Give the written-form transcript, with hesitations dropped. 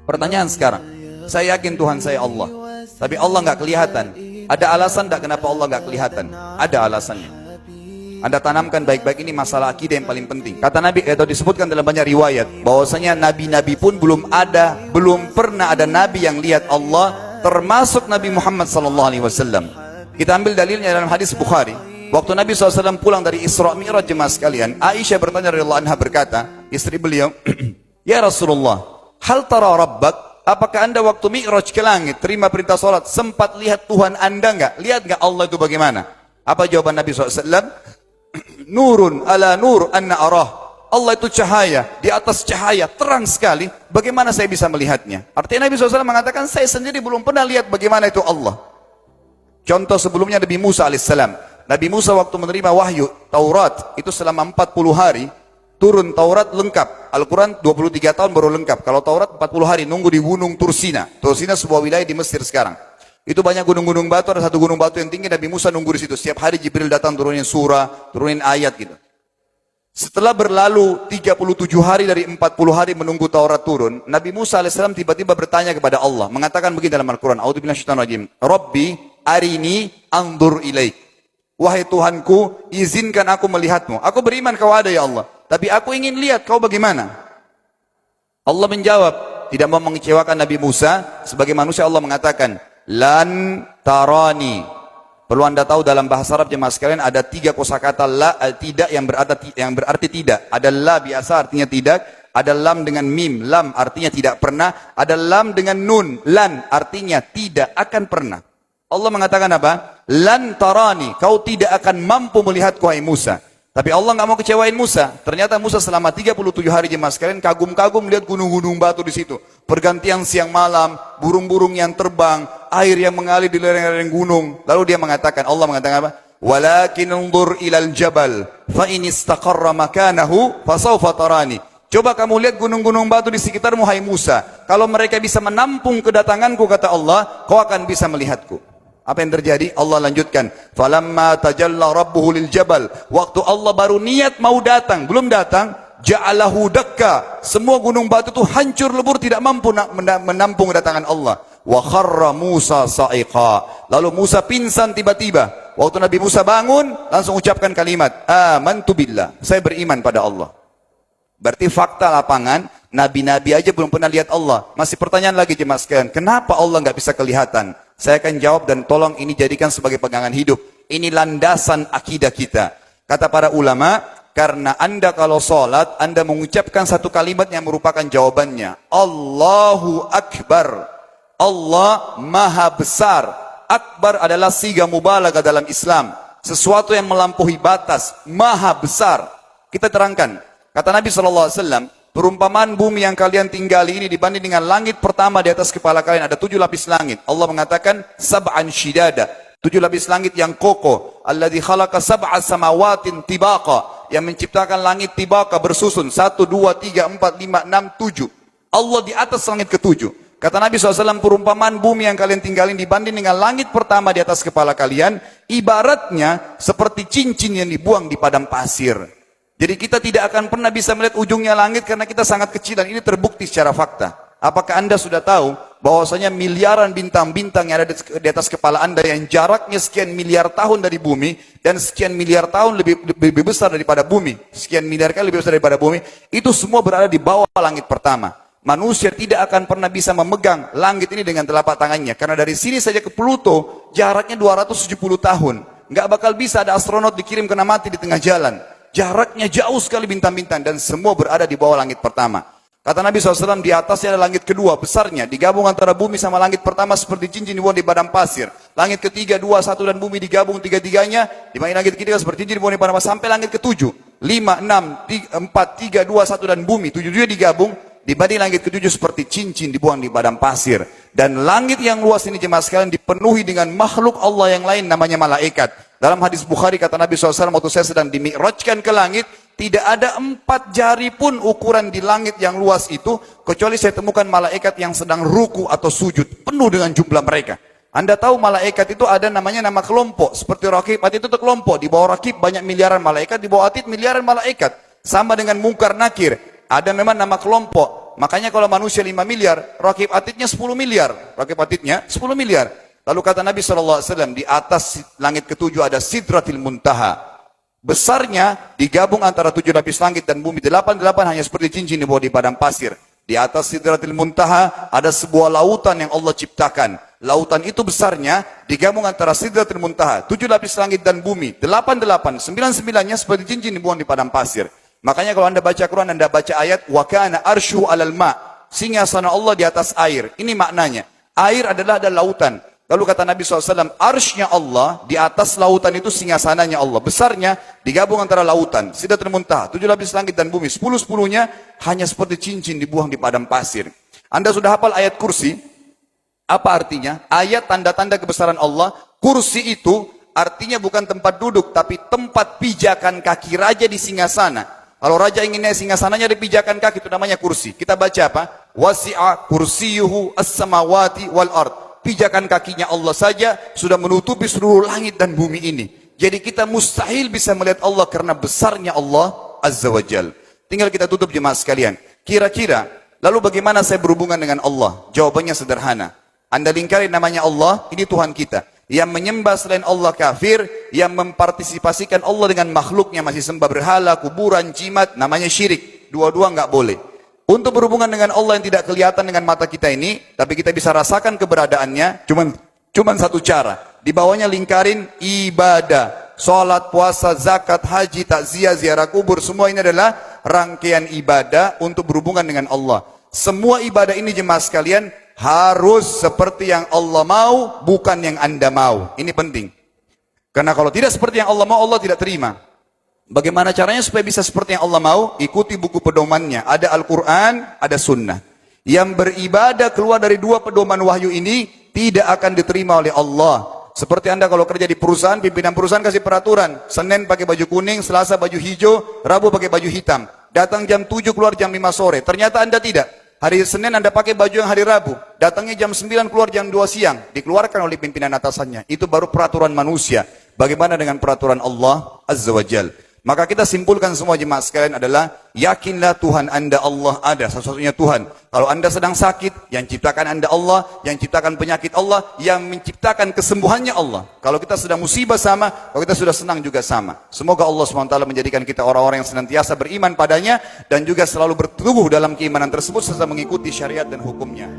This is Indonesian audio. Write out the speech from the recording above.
Pertanyaan sekarang, saya yakin Tuhan saya Allah, tapi Allah nggak kelihatan. Ada alasan tak kenapa Allah nggak kelihatan? Ada alasannya. Anda tanamkan baik-baik, ini masalah akidah yang paling penting. Kata Nabi, atau disebutkan dalam banyak riwayat, bahwasanya nabi-nabi pun belum pernah ada nabi yang lihat Allah, termasuk Nabi Muhammad SAW. Kita ambil dalilnya dalam hadis Bukhari. Waktu Nabi SAW pulang dari Isra Mi'raj, jemaah sekalian, Aisyah bertanya radhiyallahu anha, berkata, istri beliau, ya Rasulullah, hal tara rabbak? Apakah anda waktu Mi'raj ke langit, terima perintah sholat, sempat lihat Tuhan anda enggak? Lihat enggak Allah itu bagaimana? Apa jawaban Nabi SAW? Nurun ala nur anna arah. Allah itu cahaya, di atas cahaya, terang sekali. Bagaimana saya bisa melihatnya? Artinya Nabi SAW mengatakan, saya sendiri belum pernah lihat bagaimana itu Allah. Contoh sebelumnya Nabi Musa alaihissalam. Nabi Musa waktu menerima wahyu Taurat, itu selama 40 hari, turun Taurat lengkap. Al-Quran 23 tahun baru lengkap. Kalau Taurat 40 hari, nunggu di gunung Tursina. Tursina sebuah wilayah di Mesir sekarang. Itu banyak gunung-gunung batu, ada satu gunung batu yang tinggi, Nabi Musa nunggu di situ. Setiap hari Jibril datang turunin surah, turunin ayat gitu. Setelah berlalu 37 hari dari 40 hari menunggu Taurat turun, Nabi Musa alaihissalam tiba-tiba bertanya kepada Allah, mengatakan begini dalam Al-Quran, A'udzubillahi minasyaitonir rajim, Rabbi arini anzur ilaik. Wahai Tuhanku, izinkan aku melihatmu. Aku beriman kau ada ya Allah, tapi aku ingin lihat kau bagaimana. Allah menjawab, tidak mau mengecewakan Nabi Musa. Sebagai manusia Allah mengatakan, lan tarani. Perlu anda tahu dalam bahasa Arab jemaah sekalian ada 3 kosakata la, tidak yang berarti tidak. Ada la biasa artinya tidak, ada lam dengan mim, lam artinya tidak pernah, ada lam dengan nun, lan artinya tidak akan pernah. Allah mengatakan apa? Lan tarani, kau tidak akan mampu melihatku hai Musa. Tapi Allah nggak mau kecewain Musa. Ternyata Musa selama 37 hari jemaah sekalian kagum-kagum lihat gunung-gunung batu di situ. Pergantian siang malam, burung-burung yang terbang, air yang mengalir di lereng-lereng gunung. Lalu dia mengatakan, Allah mengatakan apa? Walakin unzur ilal jabal, fa in istaqarra makanahu fasawfa tarani. Coba kamu lihat gunung-gunung batu di sekitarmu hai Musa. Kalau mereka bisa menampung kedatanganku, kata Allah, kau akan bisa melihatku. Apa yang terjadi? Allah lanjutkan, falamma tajalla rabbuhu lil jabal. Waktu Allah baru niat mau datang, belum datang, ja'alahu dakka. Semua gunung batu itu hancur lebur, tidak mampu menampung kedatangan Allah. Wa kharra Musa sa'iqa. Lalu Musa pingsan tiba-tiba. Waktu Nabi Musa bangun, langsung ucapkan kalimat, amantu billah. Saya beriman pada Allah. Berarti fakta lapangan, nabi-nabi aja belum pernah lihat Allah. Masih pertanyaan lagi jemaah sekalian, kenapa Allah nggak bisa kelihatan? Saya akan jawab dan tolong ini jadikan sebagai pegangan hidup. Ini landasan akidah kita. Kata para ulama, karena anda kalau sholat, anda mengucapkan satu kalimat yang merupakan jawabannya. Allahu Akbar. Allah Maha Besar. Akbar adalah siga mubalaghah dalam Islam. Sesuatu yang melampaui batas. Maha Besar. Kita terangkan. Kata Nabi SAW, perumpamaan bumi yang kalian tinggali ini dibanding dengan langit pertama di atas kepala kalian. Ada 7 lapis langit. Allah mengatakan, sab'an shidada. 7 lapis langit yang kokoh. Alladzi khalaqa sab'a samawatin tibaqa. Yang menciptakan langit tibaqa bersusun. 1, 2, 3, 4, 5, 6, 7. Allah di atas langit ke-7. Kata Nabi SAW, perumpamaan bumi yang kalian tinggalin dibanding dengan langit pertama di atas kepala kalian, ibaratnya seperti cincin yang dibuang di padang pasir. Jadi kita tidak akan pernah bisa melihat ujungnya langit karena kita sangat kecil, dan ini terbukti secara fakta. Apakah anda sudah tahu bahwasanya miliaran bintang-bintang yang ada di atas kepala anda yang jaraknya sekian miliar tahun dari bumi dan sekian miliar tahun lebih besar daripada bumi, sekian miliar kali lebih besar daripada bumi, itu semua berada di bawah langit pertama. Manusia tidak akan pernah bisa memegang langit ini dengan telapak tangannya karena dari sini saja ke Pluto jaraknya 270 tahun. Nggak bakal bisa ada astronot dikirim kena mati di tengah jalan. Jaraknya jauh sekali bintang-bintang dan semua berada di bawah langit pertama. Kata Nabi SAW, di atasnya ada langit kedua besarnya. Digabung antara bumi sama langit pertama seperti cincin dibuang di padang pasir. Langit ketiga, 2, 1 dan bumi digabung tiga-tiganya. Dibanding langit ketiga seperti cincin dibuang di padang pasir. Sampai langit ke-7. 5, 6, 4, 3, 2, 1 dan bumi. 7 digabung. Dibanding langit ke-7 seperti cincin dibuang di padang pasir. Dan langit yang luas ini jemaah sekalian dipenuhi dengan makhluk Allah yang lain namanya malaikat. Dalam hadis Bukhari kata Nabi SAW, waktu saya sedang dimi'rajkan ke langit, tidak ada 4 jari pun ukuran di langit yang luas itu, kecuali saya temukan malaikat yang sedang ruku atau sujud, penuh dengan jumlah mereka. Anda tahu malaikat itu ada namanya nama kelompok, seperti Rakib, Atid itu kelompok, di bawah Rakib banyak miliaran malaikat, di bawah Atid miliaran malaikat. Sama dengan Munkar Nakir, ada memang nama kelompok. Makanya kalau manusia 5 miliar, rakib atidnya 10 miliar. Rakib atidnya 10 miliar. Lalu kata Nabi SAW, di atas langit ketujuh ada Sidratil Muntaha. Besarnya digabung antara 7 lapis langit dan bumi. 8 hanya seperti cincin di bawah di padang pasir. Di atas Sidratil Muntaha ada sebuah lautan yang Allah ciptakan. Lautan itu besarnya digabung antara Sidratil Muntaha, 7 lapis langit dan bumi. 8, 9-9-nya seperti cincin dibuang di padang pasir. Makanya kalau anda baca Quran, anda baca ayat wa kana arsyu alal ma, singgasana Allah di atas air. Ini maknanya. Air adalah ada lautan. Lalu kata Nabi SAW, arsy-nya Allah di atas lautan itu singgasananya Allah. Besarnya digabung antara lautan, Sidratul Muntaha, 7 lapis langit dan bumi. 10-10-nya hanya seperti cincin dibuang di padang pasir. Anda sudah hafal ayat kursi? Apa artinya? Ayat tanda-tanda kebesaran Allah. Kursi itu artinya bukan tempat duduk, tapi tempat pijakan kaki raja di singgasana. Kalau raja ingin naik singgasananya di pijakan kaki, itu namanya kursi. Kita baca apa? Wasi'a kursiyuhu as-samawati wal ard. Pijakan kakinya Allah saja sudah menutupi seluruh langit dan bumi ini. Jadi kita mustahil bisa melihat Allah karena besarnya Allah Azza wa Jal. Tinggal kita tutup jemaah sekalian. Kira-kira, lalu bagaimana saya berhubungan dengan Allah? Jawabannya sederhana. Anda lingkari namanya Allah, ini Tuhan kita. Yang menyembah selain Allah kafir, yang mempartisipasikan Allah dengan makhluknya, masih sembah berhala, kuburan, jimat, namanya syirik. Dua-dua nggak boleh. Untuk berhubungan dengan Allah yang tidak kelihatan dengan mata kita ini, tapi kita bisa rasakan keberadaannya, cuman satu cara. Di bawahnya lingkarin ibadah. Salat, puasa, zakat, haji, takziah, ziarah kubur, semua ini adalah rangkaian ibadah untuk berhubungan dengan Allah. Semua ibadah ini jemaah sekalian, harus seperti yang Allah mau, bukan yang Anda mau. Ini penting. Karena kalau tidak seperti yang Allah mau, Allah tidak terima. Bagaimana caranya supaya bisa seperti yang Allah mau? Ikuti buku pedomannya. Ada Al-Quran, ada Sunnah. Yang beribadah keluar dari 2 pedoman wahyu ini, tidak akan diterima oleh Allah. Seperti Anda kalau kerja di perusahaan, pimpinan perusahaan kasih peraturan. Senin pakai baju kuning, Selasa baju hijau, Rabu pakai baju hitam. Datang jam 7, keluar jam 5 sore. Ternyata Anda tidak. Hari Senin Anda pakai baju yang hari Rabu. Datangnya jam 9, keluar jam 2 siang. Dikeluarkan oleh pimpinan atasannya. Itu baru peraturan manusia. Bagaimana dengan peraturan Allah Azza wa Jal? Maka kita simpulkan semua jemaah sekalian adalah, yakinlah Tuhan Anda Allah ada, satu-satunya Tuhan. Kalau Anda sedang sakit, yang ciptakan Anda Allah, yang ciptakan penyakit Allah, yang menciptakan kesembuhannya Allah. Kalau kita sedang musibah sama, kalau kita sudah senang juga sama. Semoga Allah SWT menjadikan kita orang-orang yang senantiasa beriman padanya, dan juga selalu bertumbuh dalam keimanan tersebut, serta mengikuti syariat dan hukumnya.